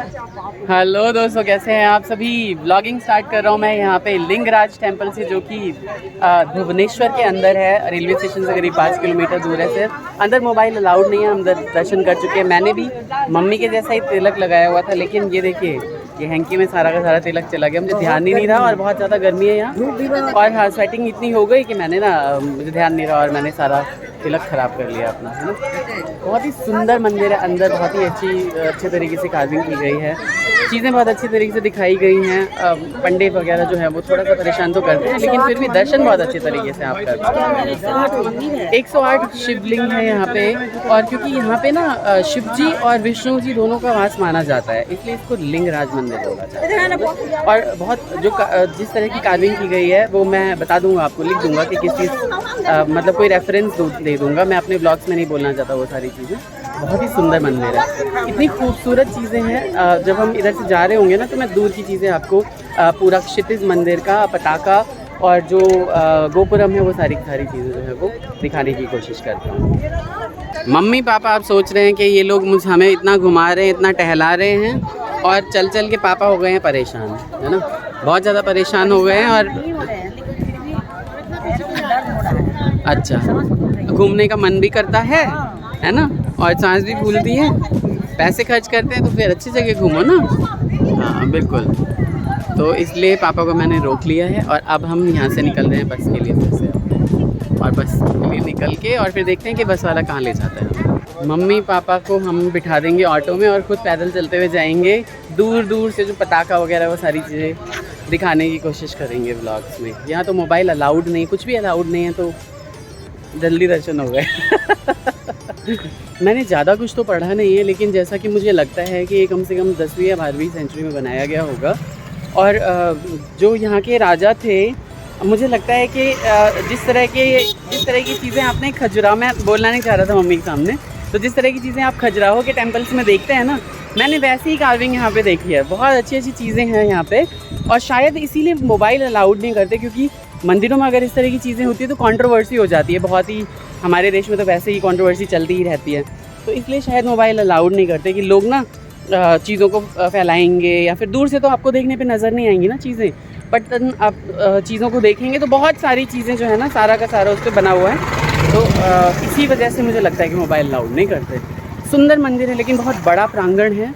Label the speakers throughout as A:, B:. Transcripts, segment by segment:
A: Hello दोस्तों, कैसे हैं आप सभी। ब्लॉगिंग स्टार्ट कर रहा हूँ मैं यहाँ पे लिंगराज टेम्पल से, जो कि भुवनेश्वर के अंदर है। रेलवे स्टेशन से करीब 5 किलोमीटर दूर है। सिर्फ अंदर मोबाइल अलाउड नहीं है। हम दर्शन कर चुके हैं। मैंने भी मम्मी के जैसा ही तिलक लगाया हुआ था, लेकिन ये देखिए ये हैंकी में सारा का सारा तिलक चला गया। मुझे ध्यान ही नहीं रहा और बहुत ज़्यादा गर्मी है यहाँ। और हाँ, स्वेटिंग इतनी हो गई कि मैंने मुझे ध्यान नहीं रहा और मैंने सारा तिलक ख़राब कर लिया अपना, है ना। बहुत ही सुंदर मंदिर है। अंदर बहुत ही अच्छे तरीके से कार्विंग की गई है। चीज़ें बहुत अच्छी तरीके से दिखाई गई हैं। पंडित वगैरह जो है वो थोड़ा सा परेशान तो करते हैं, लेकिन फिर भी दर्शन बहुत अच्छे तरीके से आप कर पाते हैं। 108 शिवलिंग है यहाँ पे। और क्योंकि यहाँ पे ना शिव जी और विष्णु जी दोनों का वास माना जाता है, इसलिए इसको लिंगराज मंदिर बोला जाता है। और बहुत जिस तरह की कार्विंग की गई है वो मैं बता दूंगा आपको, लिख दूंगा कि किस चीज़ मतलब कोई रेफरेंस दे दूंगा। मैं अपने ब्लॉग्स में नहीं बोलना चाहता वो सारी चीज़ें। बहुत ही सुंदर मंदिर है। इतनी खूबसूरत चीज़ें हैं। जब हम इधर से जा रहे होंगे ना, तो मैं दूर की चीज़ें आपको पूरा क्षितिज मंदिर का पताका और जो गोपुरम है वो सारी चीज़ें जो है वो दिखाने की कोशिश करता हूँ। मम्मी पापा आप सोच रहे हैं कि ये लोग हमें इतना घुमा रहे हैं, इतना टहला रहे हैं, और चल चल के पापा हो गए हैं परेशान, है ना। बहुत ज़्यादा परेशान हो गए हैं। और अच्छा, घूमने का मन भी करता है ना, और सांस भी फूलती है। पैसे खर्च करते हैं तो फिर अच्छी जगह घूमो ना। हाँ बिल्कुल। तो इसलिए पापा को मैंने रोक लिया है और अब हम यहाँ से निकल रहे हैं बस के लिए फिर से। और बस के लिए निकल के और फिर देखते हैं कि बस वाला कहाँ ले जाता है। मम्मी पापा को हम बिठा देंगे ऑटो में और खुद पैदल चलते हुए जाएंगे। दूर दूर से जो पताका वगैरह वो सारी चीज़ें दिखाने की कोशिश करेंगे व्लॉग्स में। यहाँ तो मोबाइल अलाउड नहीं, कुछ भी अलाउड नहीं है, तो जल्दी दर्शन हो गए। मैंने ज़्यादा कुछ तो पढ़ा नहीं है, लेकिन जैसा कि मुझे लगता है कि ये कम से कम 10वीं या 12वीं सेंचुरी में बनाया गया होगा। और जो यहाँ के राजा थे, मुझे लगता है कि जिस तरह की चीज़ें आपने खजुराहो में, बोलना नहीं चाह रहा था मम्मी के सामने, तो जिस तरह की चीज़ें आप खजुराहो के टेम्पल्स में देखते हैं ना, मैंने वैसे ही कार्विंग यहाँ पे देखी है। बहुत अच्छी अच्छी चीज़ें हैं यहाँ पे। और शायद इसीलिए मोबाइल अलाउड नहीं करते, क्योंकि मंदिरों में अगर इस तरह की चीज़ें होती है तो कंट्रोवर्सी हो जाती है। बहुत ही हमारे देश में तो वैसे ही कंट्रोवर्सी चलती ही रहती है, तो इसलिए शायद मोबाइल अलाउड नहीं करते कि लोग ना चीज़ों को फैलाएंगे, या फिर दूर से तो आपको देखने पे नज़र नहीं आएंगी ना चीज़ें, बट आप चीज़ों को देखेंगे तो बहुत सारी चीज़ें जो है ना, सारा का सारा उस पर बना हुआ है। तो इसी वजह से मुझे लगता है कि मोबाइल अलाउड नहीं करते। सुंदर मंदिर है, लेकिन बहुत बड़ा प्रांगण है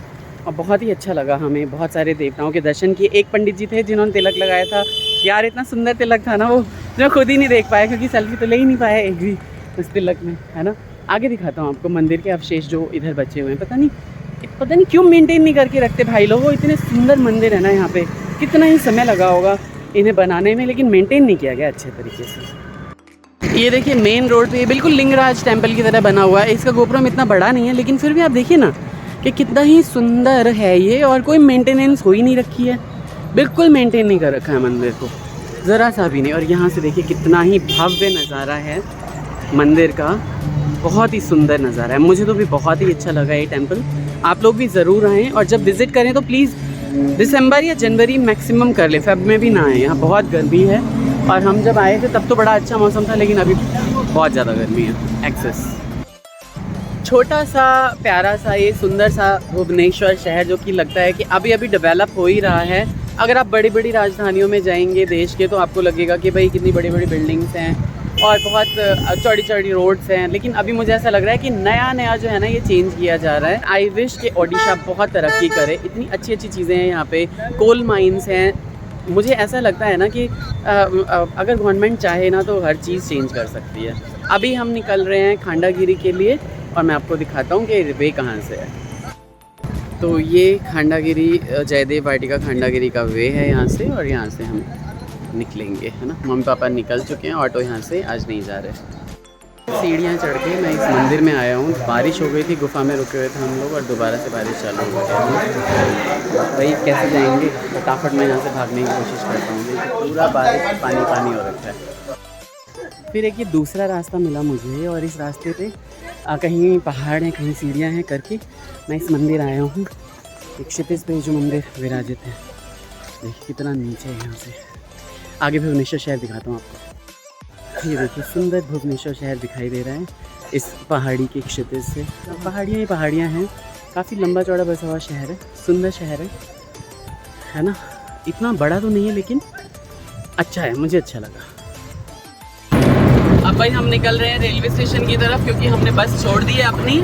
A: और बहुत ही अच्छा लगा हमें। बहुत सारे देवताओं के दर्शन किए। एक पंडित जी थे जिन्होंने तिलक लगाया था। यार इतना सुंदर तिलक था ना वो, जो खुद ही नहीं देख पाए, क्योंकि सेल्फी तो ले ही नहीं पाए एक भी उस तिलक में, है ना। आगे दिखाता हूँ आपको मंदिर के अवशेष जो इधर बचे हुए हैं। पता नहीं क्यों मेंटेन नहीं करके रखते भाई लोग। वो इतने सुंदर मंदिर है ना यहाँ पे, कितना ही समय लगा होगा इन्हें बनाने में, लेकिन मेंटेन नहीं किया गया अच्छे तरीके से। ये देखिए मेन रोड पे बिल्कुल लिंगराज टेम्पल की तरह बना हुआ है। इसका गोपुरम इतना बड़ा नहीं है, लेकिन फिर भी आप देखिए ना कि कितना ही सुंदर है ये, और कोई मेंटेनेंस हो ही नहीं रखी है। बिल्कुल मेंटेन नहीं कर रखा है मंदिर को, ज़रा सा भी नहीं। और यहाँ से देखिए कितना ही भव्य नज़ारा है मंदिर का। बहुत ही सुंदर नज़ारा है। मुझे तो भी बहुत ही अच्छा लगा ये टेम्पल। आप लोग भी ज़रूर आएँ, और जब विज़िट करें तो प्लीज़ दिसंबर या जनवरी मैक्सिमम कर लें, फेब में भी ना आएँ। यहाँ बहुत गर्मी है, और हम जब आए थे तब तो बड़ा अच्छा मौसम था, लेकिन अभी बहुत ज़्यादा गर्मी है एक्सेस। छोटा सा प्यारा सा ये सुंदर सा भुवनेश्वर शहर, जो कि लगता है कि अभी अभी डेवलप हो ही रहा है। अगर आप बड़ी बड़ी राजधानियों में जाएंगे देश के, तो आपको लगेगा कि भाई कितनी बड़ी बड़ी बिल्डिंग्स हैं और बहुत चौड़ी चौड़ी रोड्स हैं, लेकिन अभी मुझे ऐसा लग रहा है कि नया जो है ना, ये चेंज किया जा रहा है। आई विश कि ओडिशा बहुत तरक्की करे। इतनी अच्छी अच्छी चीज़ें हैं यहाँ पे, कोल माइंस हैं। मुझे ऐसा लगता है ना कि अगर गवर्नमेंट चाहे ना तो हर चीज़ चेंज कर सकती है। अभी हम निकल रहे हैं खांडागिरी के लिए, और मैं आपको दिखाता हूँ कि वे कहाँ से है। तो ये खांडागिरी, जयदेव वाटिका खांडागिरी का वे है यहाँ से, और यहाँ से हम निकलेंगे, है ना। मम्मी पापा निकल चुके हैं, ऑटो यहाँ से आज नहीं जा रहे। सीढ़ियाँ चढ़ के मैं इस मंदिर में आया हूँ। बारिश हो गई थी, गुफा में रुके हुए थे हम लोग, और दोबारा से बारिश चालू हो गई। भाई कैसे जाएंगे, फटाफट मैं यहाँ से भागने की कोशिश करता हूँ, लेकिन पूरा बारिश पानी पानी हो रखा है। फिर एक ये दूसरा रास्ता मिला मुझे, और इस रास्ते पे कहीं पहाड़ हैं, कहीं सीढ़ियाँ हैं करके मैं इस मंदिर आया हूँ। एक क्षितिज पे जो मंदिर विराजित है, देखिए कितना नीचे है। यहाँ से आगे भुवनेश्वर शहर दिखाता हूँ आपको। ये देखिए सुंदर भुवनेश्वर शहर दिखाई दे रहा है इस पहाड़ी के क्षितिज से। पहाड़ियाँ ही पहाड़ियाँ हैं, काफ़ी लंबा चौड़ा बसा हुआ शहर है, सुंदर शहर है ना। इतना बड़ा तो नहीं है लेकिन अच्छा है, मुझे अच्छा लगा। अब भाई हम निकल रहे हैं रेलवे स्टेशन की तरफ, क्योंकि हमने बस छोड़ दी है अपनी।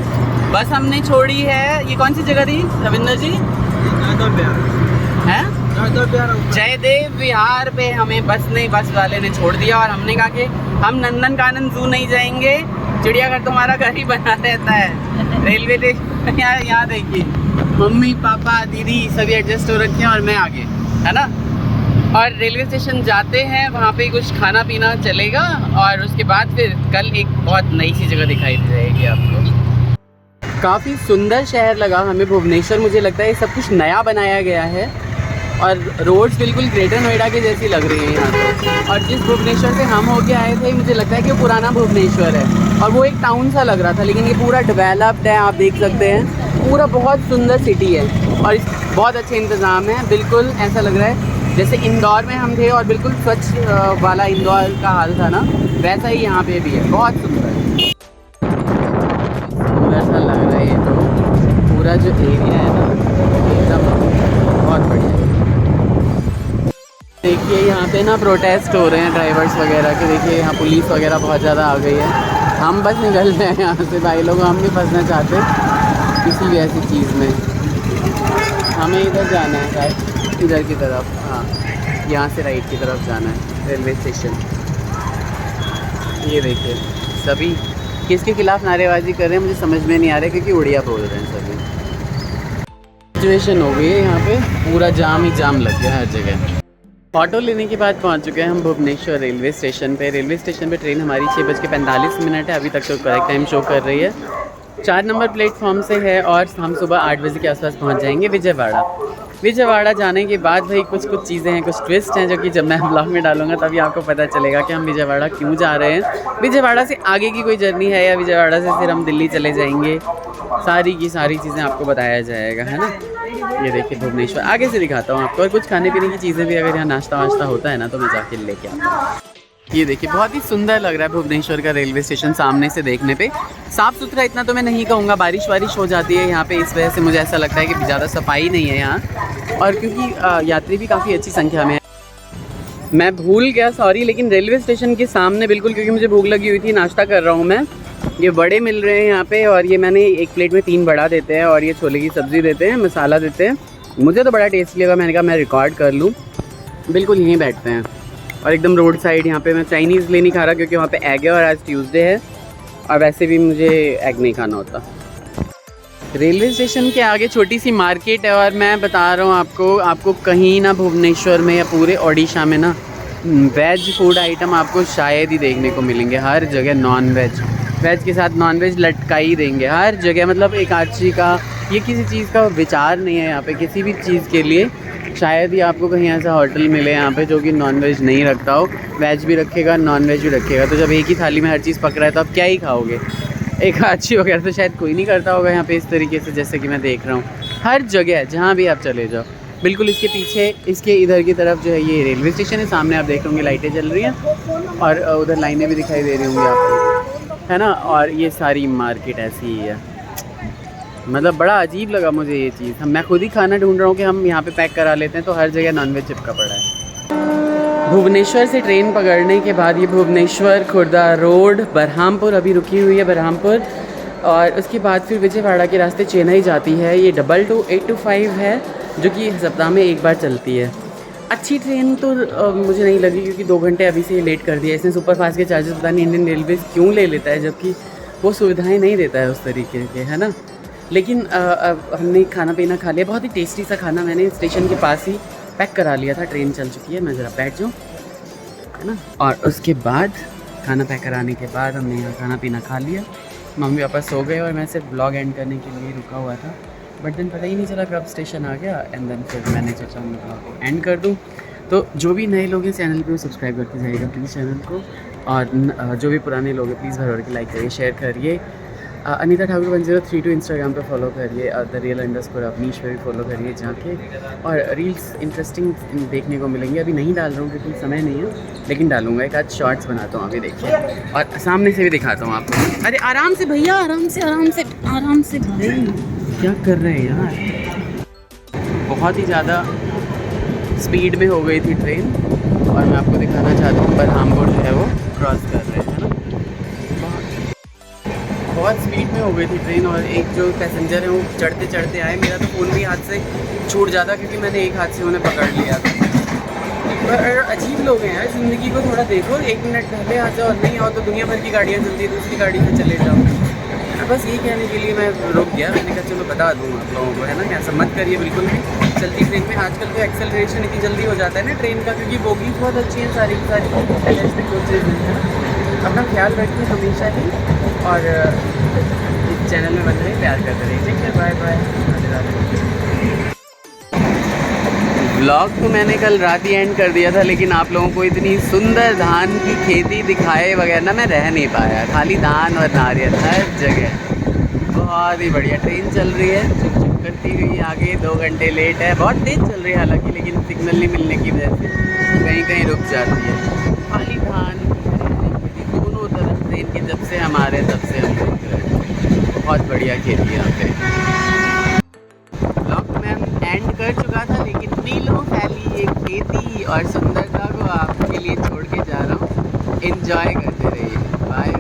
A: बस हमने छोड़ी है, ये कौन सी जगह थी रविंदर जी? है जयदेव विहार पे हमें बस वाले ने छोड़ दिया, और हमने कहा कि हम नंदनकानन जू नहीं जाएंगे, चिड़ियाघर तुम्हारा घर ही बना रहता है। रेलवे स्टेशन यहाँ देखिए, मम्मी पापा दीदी सभी एडजस्ट हो रखे हैं और मैं आगे, है ना। और रेलवे स्टेशन जाते हैं, वहाँ पे कुछ खाना पीना चलेगा, और उसके बाद फिर कल एक बहुत नई सी जगह दिखाई दे जाएगी आपको। काफ़ी सुंदर शहर लगा हमें भुवनेश्वर, मुझे लगता है सब कुछ नया बनाया गया है, और रोड्स बिल्कुल ग्रेटर नोएडा के जैसी लग रही है यहाँ तो। और जिस भुवनेश्वर से हम होके आए थे, मुझे लगता है कि वो पुराना भुवनेश्वर है, और वो एक टाउन सा लग रहा था, लेकिन ये पूरा डेवलप्ड है, आप देख सकते हैं। पूरा बहुत सुंदर सिटी है, और बहुत अच्छे इंतज़ाम है। बिल्कुल ऐसा लग रहा है जैसे इंदौर में हम थे, और बिल्कुल स्वच्छ वाला इंदौर का हाल था ना, वैसा ही यहाँ पे भी है। बहुत सुंदर सा लग रहा है ये तो पूरा जो एरिया है ना, एकदम बहुत बढ़िया है। देखिए यहाँ पे ना प्रोटेस्ट हो रहे हैं ड्राइवर्स वगैरह के। देखिए यहाँ पुलिस वगैरह बहुत ज़्यादा आ गई है। हम बस निकल रहे हैं यहाँ से भाई लोग, हम नहीं फंसना चाहते किसी भी ऐसी चीज़ में। हमें इधर जाना है राइट, इधर की तरफ, हाँ यहाँ से राइट की तरफ जाना है रेलवे स्टेशन। ये देखिए सभी किसके खिलाफ नारेबाजी कर रहे हैं मुझे समझ में नहीं आ रहा है, क्योंकि उड़िया बोल रहे हैं सभी। सिचुएशन हो गई है यहाँ पे, पूरा जाम ही जाम लग गया हर जगह। ऑटो लेने के बाद पहुँच चुके हैं हम भुवनेश्वर रेलवे स्टेशन पे। रेलवे स्टेशन पे ट्रेन हमारी 6:45 है, अभी तक तो करेक्ट टाइम शो कर रही है। 4 नंबर प्लेटफॉर्म से है, और हम सुबह 8 बजे के आसपास पहुँच जाएंगे विजयवाड़ा। विजयवाड़ा जाने के बाद भाई कुछ चीज़ें हैं, कुछ ट्विस्ट हैं, जो कि जब मैं ब्लॉग में डालूंगा तभी आपको पता चलेगा कि हम विजयवाड़ा क्यों जा रहे हैं। विजयवाड़ा से आगे की कोई जर्नी है, या विजयवाड़ा से फिर हम दिल्ली चले जाएंगे, सारी की सारी चीज़ें आपको बताया जाएगा, है ना। ये देखिए भुवनेश्वर आगे से दिखाता हूँ आपको, और कुछ खाने पीने की चीज़ें भी, अगर यहाँ नाश्ता वाश्ता होता है ना तो मैं जाके लेके आता हूँ। ये देखिए बहुत ही सुंदर लग रहा है भुवनेश्वर का रेलवे स्टेशन सामने से देखने पे। साफ़ सुथरा इतना तो मैं नहीं कहूँगा, बारिश वारिश हो जाती है यहाँ पे, इस वजह से मुझे ऐसा लगता है कि ज़्यादा सफाई नहीं है यहाँ, और क्योंकि यात्री भी काफ़ी अच्छी संख्या में है। मैं भूल गया सॉरी, लेकिन रेलवे स्टेशन के सामने बिल्कुल, क्योंकि मुझे भूख लगी हुई थी, नाश्ता कर रहा हूँ मैं। ये बड़े मिल रहे हैं यहाँ पे, और ये मैंने एक प्लेट में 3 बड़ा देते हैं, और ये छोले की सब्ज़ी देते हैं, मसाला देते हैं। मुझे तो बड़ा टेस्टी लगा, मैंने कहा मैं रिकॉर्ड कर लूँ। बिल्कुल यहीं बैठते हैं, और एकदम रोड साइड। यहाँ पे मैं चाइनीज़ ले नहीं खा रहा, क्योंकि वहाँ पे एग है, और आज ट्यूसडे है, और वैसे भी मुझे एग नहीं खाना होता। रेलवे स्टेशन के आगे छोटी सी मार्केट है, और मैं बता रहा हूँ आपको कहीं ना भुवनेश्वर में या पूरे ओडिशा में ना वेज फूड आइटम आपको शायद ही देखने को मिलेंगे। हर जगह नॉन वेज, वेज के साथ नॉन वेज लटका ही देंगे हर जगह। मतलब एक आदमी का ये किसी चीज़ का विचार नहीं है यहाँ पे, किसी भी चीज़ के लिए। शायद ही आपको कहीं ऐसा होटल मिले यहाँ पे जो कि नॉन वेज नहीं रखता हो, वेज भी रखेगा नॉन वेज भी रखेगा। तो जब एक ही थाली में हर चीज़ पक रहा है तो आप क्या ही खाओगे। एक आदमी वगैरह तो शायद कोई नहीं करता होगा यहाँ पे इस तरीके से, जैसे कि मैं देख रहा हूँ हर जगह जहाँ भी आप चले जाओ। बिल्कुल इसके पीछे, इसके इधर की तरफ जो है ये रेलवे स्टेशन है, सामने आप देख होंगे लाइटें जल रही हैं, और उधर लाइनें भी दिखाई दे रही होंगी आपको, है ना। और ये सारी मार्केट ऐसी ही है। मतलब बड़ा अजीब लगा मुझे ये चीज़। मैं खुद ही खाना ढूंढ रहा हूँ कि हम यहाँ पे पैक करा लेते हैं, तो हर जगह नॉनवेज चिपका पड़ा है। भुवनेश्वर से ट्रेन पकड़ने के बाद ये भुवनेश्वर खुर्दा रोड बरहामपुर अभी रुकी हुई है, बरहामपुर। और उसके बाद फिर विजयवाड़ा के रास्ते चेन्नई जाती है। ये 22825 है, जो कि सप्ताह में एक बार चलती है। अच्छी ट्रेन तो मुझे नहीं लगी, क्योंकि 2 घंटे अभी से लेट कर दिया इसने। सुपरफास्ट के चार्जेस पता नहीं इंडियन रेलवे क्यों ले लेता है, जबकि वो सुविधाएं नहीं देता है उस तरीके के, है ना। लेकिन हमने खाना पीना खा लिया, बहुत ही टेस्टी सा खाना मैंने स्टेशन के पास ही पैक करा लिया था। ट्रेन चल चुकी है, मैं ज़रा बैठ जाऊँ, है ना। और उसके बाद खाना पैक कराने के बाद हमने यहाँ खाना पीना खा लिया। मम्मी पापा सो गए, और मैं सिर्फ ब्लॉग एंड करने के लिए रुका हुआ था, बट देन पता ही नहीं चला कब स्टेशन आ गया। एंड देन फिर मैंने सोचा मैं ब्लॉग एंड कर दूँ। तो जो भी नए लोग हैं चैनल पे सब्सक्राइब करते जाइएगा प्लीज़ चैनल को, और जो भी पुराने लोग हैं प्लीज़ भर के लाइक करिए, शेयर करिए। अनीता ठाकुर 103 इंस्टाग्राम पे फॉलो करिए, @real_, अपनीश पे भी फॉलो करिए जाके। और रील्स इंटरेस्टिंग देखने को मिलेंगे। अभी नहीं डाल रहा हूँ क्योंकि समय नहीं है, लेकिन डालूंगा। एक आध शॉर्ट्स बनाता हूँ, अभी देखिए, और सामने से भी दिखाता हूँ आपको। अरे आराम से भैया, आराम से भाई। क्या कर रहे हैं यार। बहुत ही ज़्यादा स्पीड में हो गई थी ट्रेन और मैं आपको दिखाना चाहता हूँ बरहामपुर जो है वो क्रॉस कर रहे हैं, है ना। बहुत स्पीड में हो गई थी ट्रेन और एक जो पैसेंजर है वो चढ़ते चढ़ते आए। मेरा तो फ़ोन भी हाथ से छूट जाता क्योंकि मैंने एक हाथ से उन्हें पकड़ लिया था। पर अजीब लोग हैं यार, ज़िंदगी को थोड़ा देखो। 1 मिनट पहले आ जाओ और नहीं आओ तो दुनिया भर की गाड़ियाँ चलती है, दूसरी गाड़ी से चले जाओ। बस ये कहने के लिए मैं रुक गया। मैंने कहा चलो बता दूँ आप लोगों को, है ना। ऐसा मत करिए बिल्कुल भी चलती ट्रेन में। आजकल तो एक्सेलरेशन इतनी जल्दी हो जाता है ना ट्रेन का, क्योंकि बोगीज बहुत अच्छी हैं सारी की सारी इलेक्ट्रिक कोचेज हैं, है ना। अपना ख्याल रखिए हमेशा ही और इस चैनल में बन रहे प्यार करते रहिए। ठीक है, bye bye, Radhe Radhe. Vlog तो मैंने कल रात ही एंड कर दिया था, लेकिन आप लोगों को इतनी सुंदर धान की खेती दिखाए बगैर ना मैं रह नहीं पाया। खाली धान और नारियल हर जगह। बहुत ही बढ़िया ट्रेन चल रही है, चुप चुप करती हुई आगे। 2 घंटे लेट है, बहुत तेज़ चल रही है हालांकि, लेकिन सिग्नल नहीं मिलने की वजह से कहीं कहीं रुक जाती है। खाली धान खेती दोनों तरफ ट्रेन के, जब से हम आ रहे हैं तब से हम देख रहे हैं। बहुत बढ़िया खेती यहाँ पे। ब्लॉग में हम एंड कर चुका था, लेकिन नीलों फैली ये खेती और सुंदरता को आपके लिए छोड़ के जा रहा हूँ। एंजॉय करते रहिए। बाय।